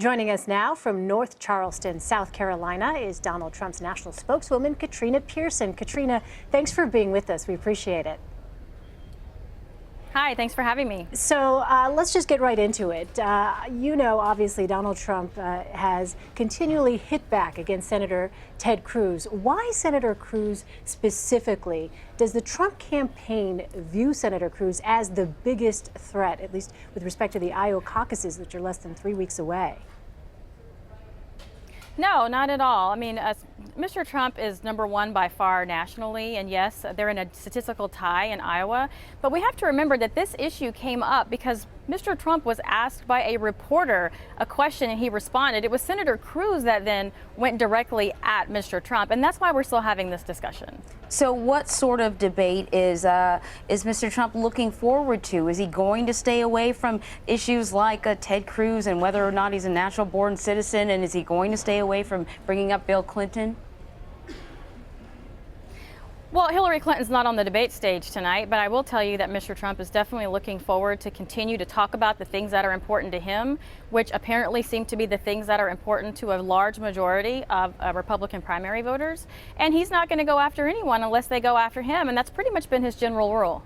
Joining us now from North Charleston, South Carolina, is Donald Trump's national spokeswoman, Katrina Pierson. Katrina, thanks for being with us. We appreciate it. Hi, thanks for having me. So let's just get right into it. Obviously, Donald Trump has continually hit back against Senator Ted Cruz. Why Senator Cruz specifically? Does the Trump campaign view Senator Cruz as the biggest threat, at least with respect to the Iowa caucuses, which are less than 3 weeks away? No, not at all. I mean, Mr. Trump is #1 by far nationally, and yes, they're in a statistical tie in Iowa. But we have to remember that this issue came up because Mr. Trump was asked by a reporter a question and he responded. It was Senator Cruz that then went directly at Mr. Trump, and that's why we're still having this discussion. So what sort of debate is Mr. Trump looking forward to? Is he going to stay away from issues like Ted Cruz and whether or not he's a natural-born citizen, and is he going to stay away from bringing up Bill Clinton? Well, Hillary Clinton's not on the debate stage tonight, but I will tell you that Mr. Trump is definitely looking forward to continue to talk about the things that are important to him, which apparently seem to be the things that are important to a large majority of Republican primary voters. And he's not going to go after anyone unless they go after him, and that's pretty much been his general rule.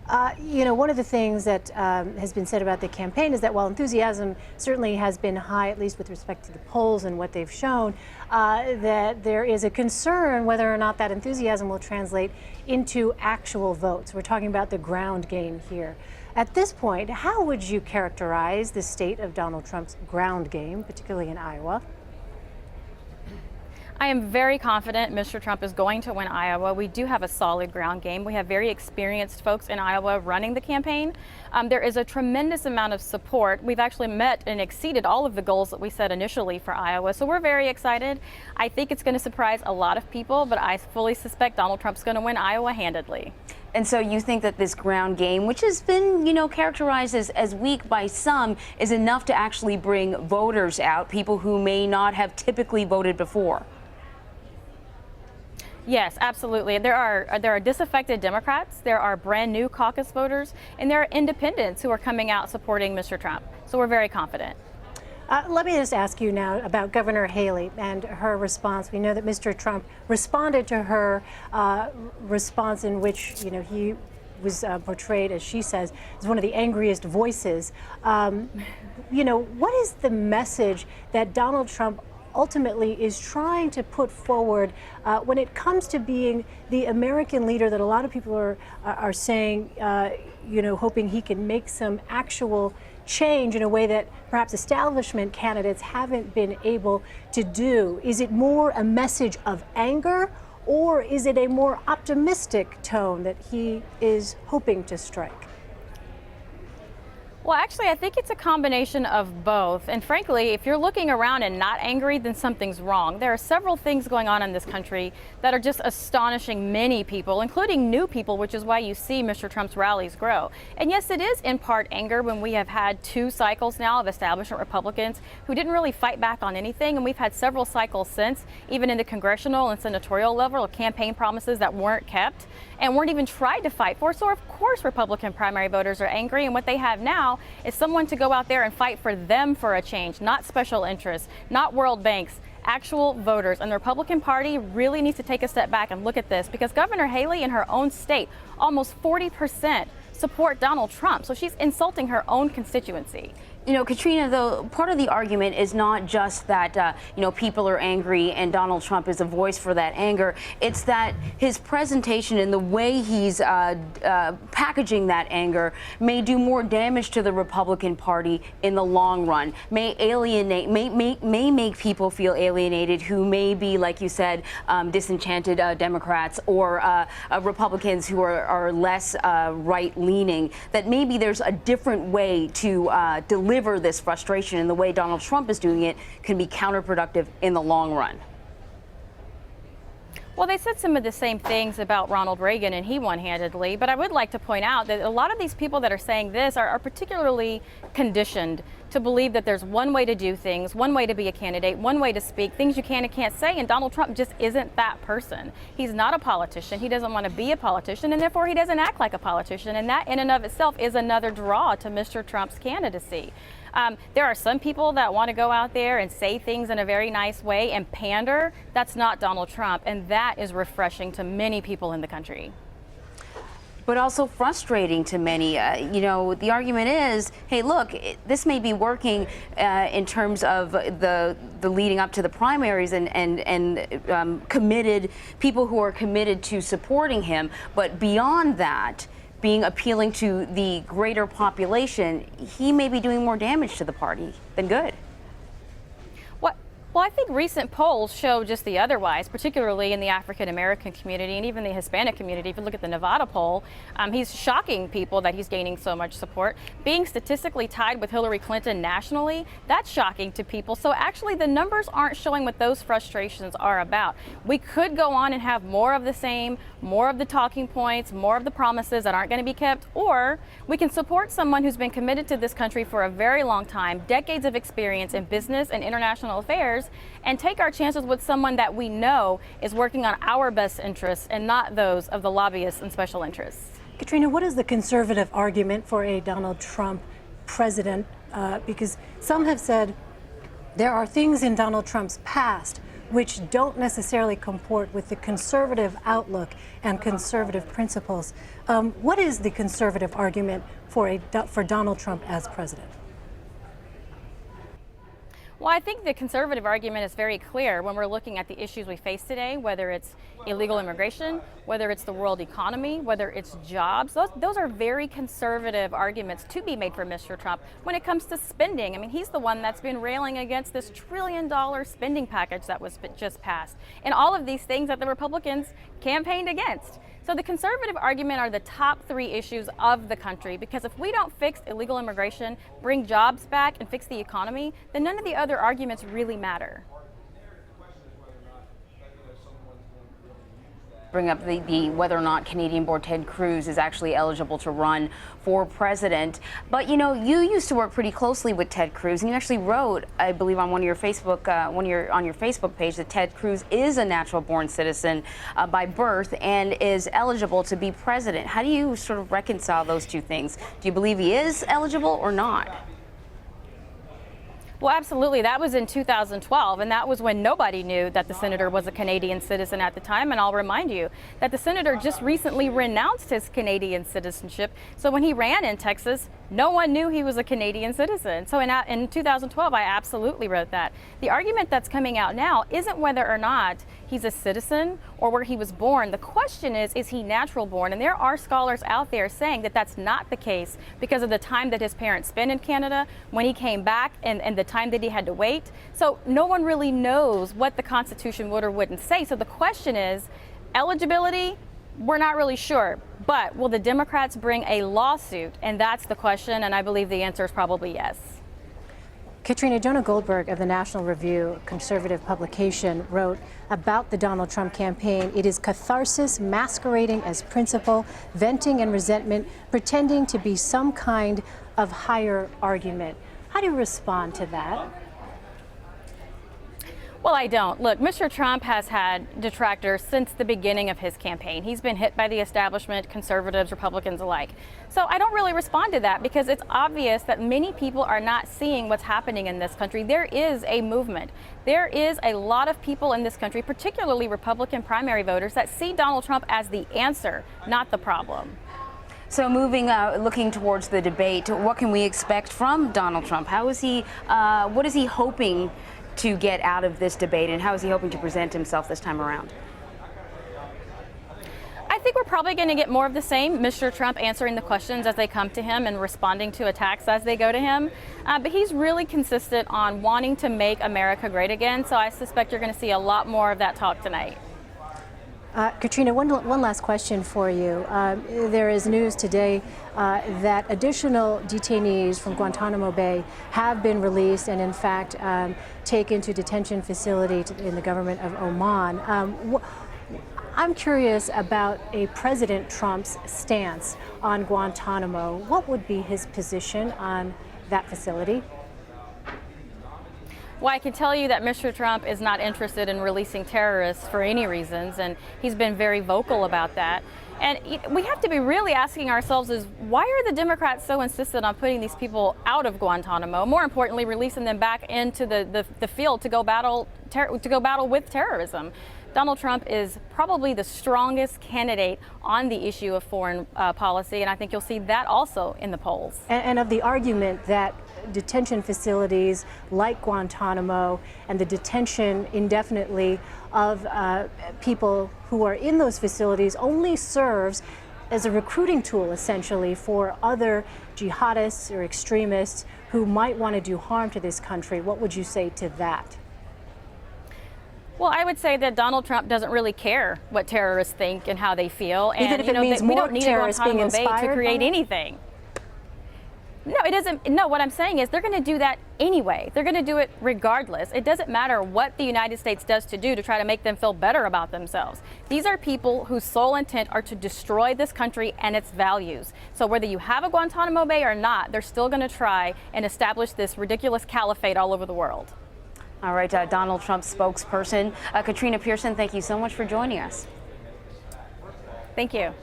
One of the things that has been said about the campaign is that while enthusiasm certainly has been high, at least with respect to the polls and what they've shown, that there is a concern whether or not that enthusiasm will translate into actual votes. We're talking about the ground game here. At this point, how would you characterize the state of Donald Trump's ground game, particularly in Iowa? I am very confident Mr. Trump is going to win Iowa. We do have a solid ground game. We have very experienced folks in Iowa running the campaign. There is a tremendous amount of support. We've actually met and exceeded all of the goals that we set initially for Iowa, so we're very excited. I think it's going to surprise a lot of people, but I fully suspect Donald Trump's going to win Iowa handedly. And so you think that this ground game, which has been, characterized as weak by some, is enough to actually bring voters out, people who may not have typically voted before? Yes, absolutely. There are disaffected Democrats, there are brand new caucus voters, and there are independents who are coming out supporting Mr. Trump. So we're very confident. Let me just ask you now about Governor Haley and her response. We know that Mr. Trump responded to her response in which, he was portrayed, as she says, as one of the angriest voices. What is the message that Donald Trump ultimately is trying to put forward when it comes to being the American leader that a lot of people are saying, hoping he can make some actual change in a way that perhaps establishment candidates haven't been able to do? Is it more a message of anger, or is it a more optimistic tone that he is hoping to strike? Well, actually, I think it's a combination of both. And frankly, if you're looking around and not angry, then something's wrong. There are several things going on in this country that are just astonishing many people, including new people, which is why you see Mr. Trump's rallies grow. And yes, it is in part anger when we have had 2 cycles now of establishment Republicans who didn't really fight back on anything. And we've had several cycles since, even in the congressional and senatorial level, of campaign promises that weren't kept and weren't even tried to fight for. So of course Republican primary voters are angry, and what they have now is someone to go out there and fight for them for a change, not special interests, not world banks, actual voters. And the Republican Party really needs to take a step back and look at this, because Governor Haley in her own state, almost 40% support Donald Trump. So she's insulting her own constituency. Katrina, though, part of the argument is not just that, people are angry and Donald Trump is a voice for that anger. It's that his presentation and the way he's packaging that anger may do more damage to the Republican Party in the long run, may make people feel alienated who may be, like you said, disenchanted Democrats or Republicans who are less right-leaning, that maybe there's a different way to deliver this frustration, and the way Donald Trump is doing it can be counterproductive in the long run. Well, they said some of the same things about Ronald Reagan, and he won handedly. But I would like to point out that a lot of these people that are saying this are particularly conditioned to believe that there's one way to do things, one way to be a candidate, one way to speak, things you can and can't say, and Donald Trump just isn't that person. He's not a politician. He doesn't want to be a politician, and therefore he doesn't act like a politician, and that in and of itself is another draw to Mr. Trump's candidacy. There are some people that want to go out there and say things in a very nice way and pander. That's not Donald Trump, and that is refreshing to many people in the country. But also frustrating to many. The argument is, hey, look, this may be working in terms of the leading up to the primaries and committed people who are committed to supporting him. But beyond that, being appealing to the greater population, he may be doing more damage to the party than good. Well, I think recent polls show just the otherwise, particularly in the African American community and even the Hispanic community. If you look at the Nevada poll, he's shocking people that he's gaining so much support. Being statistically tied with Hillary Clinton nationally, that's shocking to people. So actually the numbers aren't showing what those frustrations are about. We could go on and have more of the same, more of the talking points, more of the promises that aren't going to be kept, or we can support someone who's been committed to this country for a very long time, decades of experience in business and international affairs, and take our chances with someone that we know is working on our best interests and not those of the lobbyists and special interests. Katrina, what is the conservative argument for a Donald Trump president? Because some have said there are things in Donald Trump's past which don't necessarily comport with the conservative outlook and conservative principles. What is the conservative argument for Donald Trump as president? Well, I think the conservative argument is very clear when we're looking at the issues we face today, whether it's illegal immigration, whether it's the world economy, whether it's jobs. Those are very conservative arguments to be made for Mr. Trump when it comes to spending. I mean, he's the one that's been railing against this $1 trillion spending package that was just passed, and all of these things that the Republicans campaigned against. So the conservative argument are the top three issues of the country, because if we don't fix illegal immigration, bring jobs back, and fix the economy, then none of the other arguments really matter. Bring up the whether or not Canadian born Ted Cruz is actually eligible to run for president. But you used to work pretty closely with Ted Cruz, and you actually wrote, I believe, on one of your Facebook on your Facebook page that Ted Cruz is a natural born citizen by birth and is eligible to be president. How do you sort of reconcile those two things? Do you believe he is eligible or not? Well, absolutely. That was in 2012, and that was when nobody knew that the senator was a Canadian citizen at the time. And I'll remind you that the senator just recently renounced his Canadian citizenship. So when he ran in Texas, no one knew he was a Canadian citizen. So in 2012, I absolutely wrote that. The argument that's coming out now isn't whether or not he's a citizen or where he was born. The question is he natural born? And there are scholars out there saying that that's not the case because of the time that his parents spent in Canada, when he came back, and the time that he had to wait. So no one really knows what the Constitution would or wouldn't say. So the question is, eligibility, we're not really sure. But will the Democrats bring a lawsuit? And that's the question, and I believe the answer is probably yes. Katrina, Jonah Goldberg of the National Review, conservative publication, wrote about the Donald Trump campaign. It is catharsis masquerading as principle, venting and resentment, pretending to be some kind of higher argument. How do you respond to that? Well, I don't. Look, Mr. Trump has had detractors since the beginning of his campaign. He's been hit by the establishment, conservatives, Republicans alike. So I don't really respond to that because it's obvious that many people are not seeing what's happening in this country. There is a movement. There is a lot of people in this country, particularly Republican primary voters, that see Donald Trump as the answer, not the problem. So looking towards the debate, what can we expect from Donald Trump? How is he, what is he hoping to get out of this debate, and how is he hoping to present himself this time around? I think we're probably going to get more of the same. Mr. Trump answering the questions as they come to him and responding to attacks as they go to him. But he's really consistent on wanting to make America great again, so I suspect you're going to see a lot more of that talk tonight. Katrina, one last question for you. There is news today that additional detainees from Guantanamo Bay have been released and, in fact, taken to detention facility in the government of Oman. I'm curious about a President Trump's stance on Guantanamo. What would be his position on that facility? Well, I can tell you that Mr. Trump is not interested in releasing terrorists for any reasons, and he's been very vocal about that. And we have to be really asking ourselves is, why are the Democrats so insistent on putting these people out of Guantanamo? More importantly, releasing them back into the field to go battle with terrorism. Donald Trump is probably the strongest candidate on the issue of foreign policy, and I think you'll see that also in the polls. And of the argument that detention facilities like Guantanamo and the detention indefinitely of people who are in those facilities only serves as a recruiting tool, essentially, for other jihadists or extremists who might want to do harm to this country. What would you say to that? Well, I would say that Donald Trump doesn't really care what terrorists think and how they feel. And, even if it means we more don't need terrorists being Guantanamo Bay inspired to create by it? anything. No, it doesn't. No, what I'm saying is they're going to do that anyway. They're going to do it regardless. It doesn't matter what the United States does to try to make them feel better about themselves. These are people whose sole intent are to destroy this country and its values. So whether you have a Guantanamo Bay or not, they're still going to try and establish this ridiculous caliphate all over the world. All right, Donald Trump's spokesperson, Katrina Pierson, thank you so much for joining us. Thank you.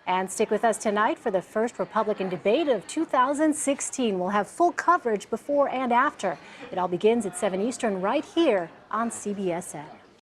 And stick with us tonight for the first Republican debate of 2016. We'll have full coverage before and after. It all begins at 7 Eastern right here on CBSN.